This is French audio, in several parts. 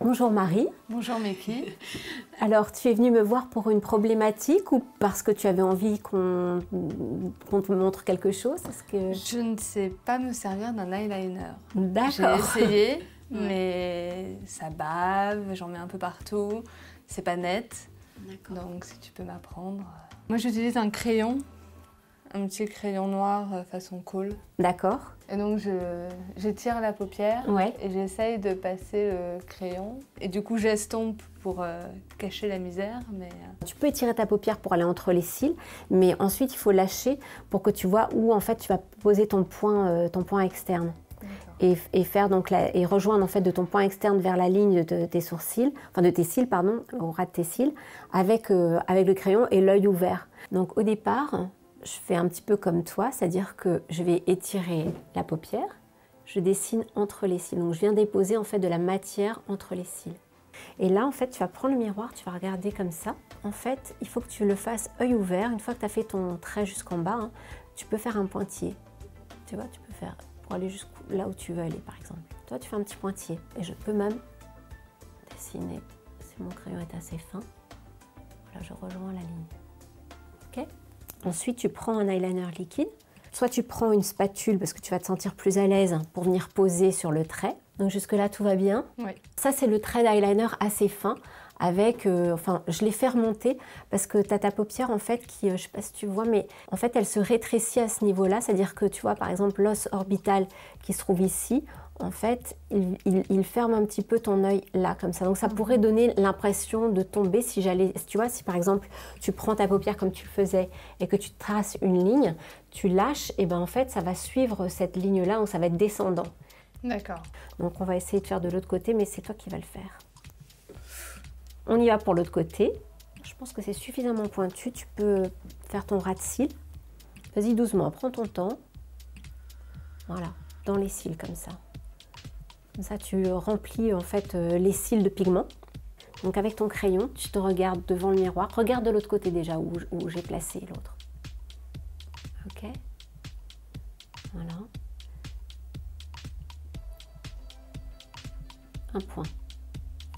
Bonjour Marie. Bonjour Meki. Alors tu es venue me voir pour une problématique ou parce que tu avais envie qu'on te montre quelque chose? Je ne sais pas me servir d'un eyeliner. D'accord. J'ai essayé, mais ça bave, j'en mets un peu partout, c'est pas net. Donc si tu peux m'apprendre. Moi j'utilise un crayon, un petit crayon noir façon cool. D'accord. Et donc j'étire la paupière et j'essaye de passer le crayon. Et du coup j'estompe pour cacher la misère. Mais Tu peux étirer ta paupière pour aller entre les cils, mais ensuite il faut lâcher pour que tu vois où en fait tu vas poser ton point externe. Et faire donc et rejoindre en fait de ton point externe vers la ligne de tes sourcils, enfin de tes cils pardon, au ras de tes cils, avec le crayon et l'œil ouvert. Donc au départ, je fais un petit peu comme toi, c'est-à-dire que je vais étirer la paupière, je dessine entre les cils. Donc je viens déposer en fait de la matière entre les cils. Et là en fait tu vas prendre le miroir, tu vas regarder comme ça. En fait il faut que tu le fasses œil ouvert. Une fois que tu as fait ton trait jusqu'en bas, hein, tu peux faire un pointillé. Tu vois, tu peux faire pour aller jusqu'à là où tu veux aller par exemple. Toi tu fais un petit pointillé et je peux même dessiner, si mon crayon est assez fin. Voilà, je rejoins la ligne. Ok ? Ensuite, tu prends un eyeliner liquide. Soit tu prends une spatule parce que tu vas te sentir plus à l'aise pour venir poser sur le trait. Donc jusque-là, tout va bien. Oui. Ça, c'est le trait d'eyeliner assez fin avec... enfin, je l'ai fait remonter parce que tu as ta paupière, en fait, qui... je ne sais pas si tu vois, mais en fait, elle se rétrécit à ce niveau-là. C'est-à-dire que, tu vois, par exemple, l'os orbital qui se trouve ici, en fait, il ferme un petit peu ton œil là, comme ça. Donc ça pourrait donner l'impression de tomber si j'allais... Tu vois, si par exemple, tu prends ta paupière comme tu le faisais et que tu traces une ligne, tu lâches, et ben en fait, ça va suivre cette ligne-là, donc ça va être descendant. D'accord. Donc on va essayer de faire de l'autre côté, mais c'est toi qui vas le faire. On y va pour l'autre côté. Je pense que c'est suffisamment pointu. Tu peux faire ton ras de cils. Vas-y doucement, prends ton temps. Voilà, dans les cils comme ça. Comme ça, tu remplis en fait les cils de pigment. Donc avec ton crayon, tu te regardes devant le miroir. Regarde de l'autre côté déjà où j'ai placé l'autre. Ok. Voilà. Un point.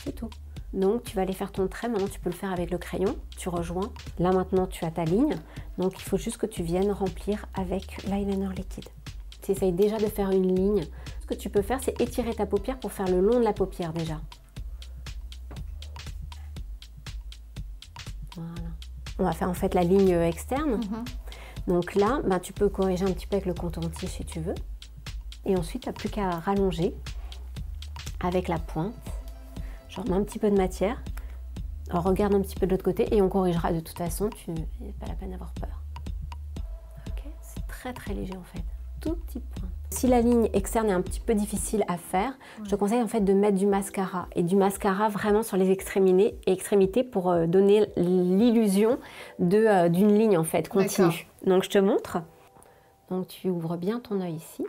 C'est tout. Donc tu vas aller faire ton trait. Maintenant tu peux le faire avec le crayon. Tu rejoins. Là maintenant tu as ta ligne. Donc il faut juste que tu viennes remplir avec l'eyeliner liquide. Tu essayes déjà de faire une ligne. Ce que tu peux faire, c'est étirer ta paupière pour faire le long de la paupière déjà. Voilà. On va faire en fait la ligne externe. Donc là, bah, tu peux corriger un petit peu avec le coton-tige si tu veux. Et ensuite, tu n'as plus qu'à rallonger avec la pointe. Je remets un petit peu de matière. Alors regarde un petit peu de l'autre côté et on corrigera de toute façon. Il n'y a pas la peine d'avoir peur. Ok, c'est très très léger en fait. Tout petit point. Si la ligne externe est un petit peu difficile à faire, je te conseille en fait de mettre du mascara et du mascara vraiment sur les extrémités pour donner l'illusion d'une ligne en fait continue. Donc je te montre. Donc tu ouvres bien ton œil ici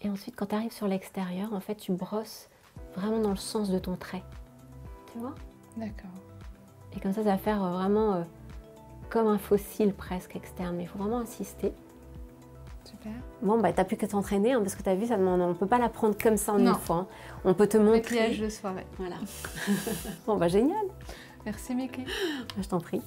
et ensuite quand tu arrives sur l'extérieur, en fait tu brosses vraiment dans le sens de ton trait. Tu vois? D'accord. Et comme ça va faire vraiment comme un fossile presque externe, mais il faut vraiment insister. Super. Bon, bah, t'as plus qu'à t'entraîner, hein, parce que t'as vu, ça demande, on ne peut pas la prendre comme ça en une fois. Hein. On peut te montrer. Maquillage de soirée. Voilà. Bon, bah, génial. Merci Meki. Je t'en prie.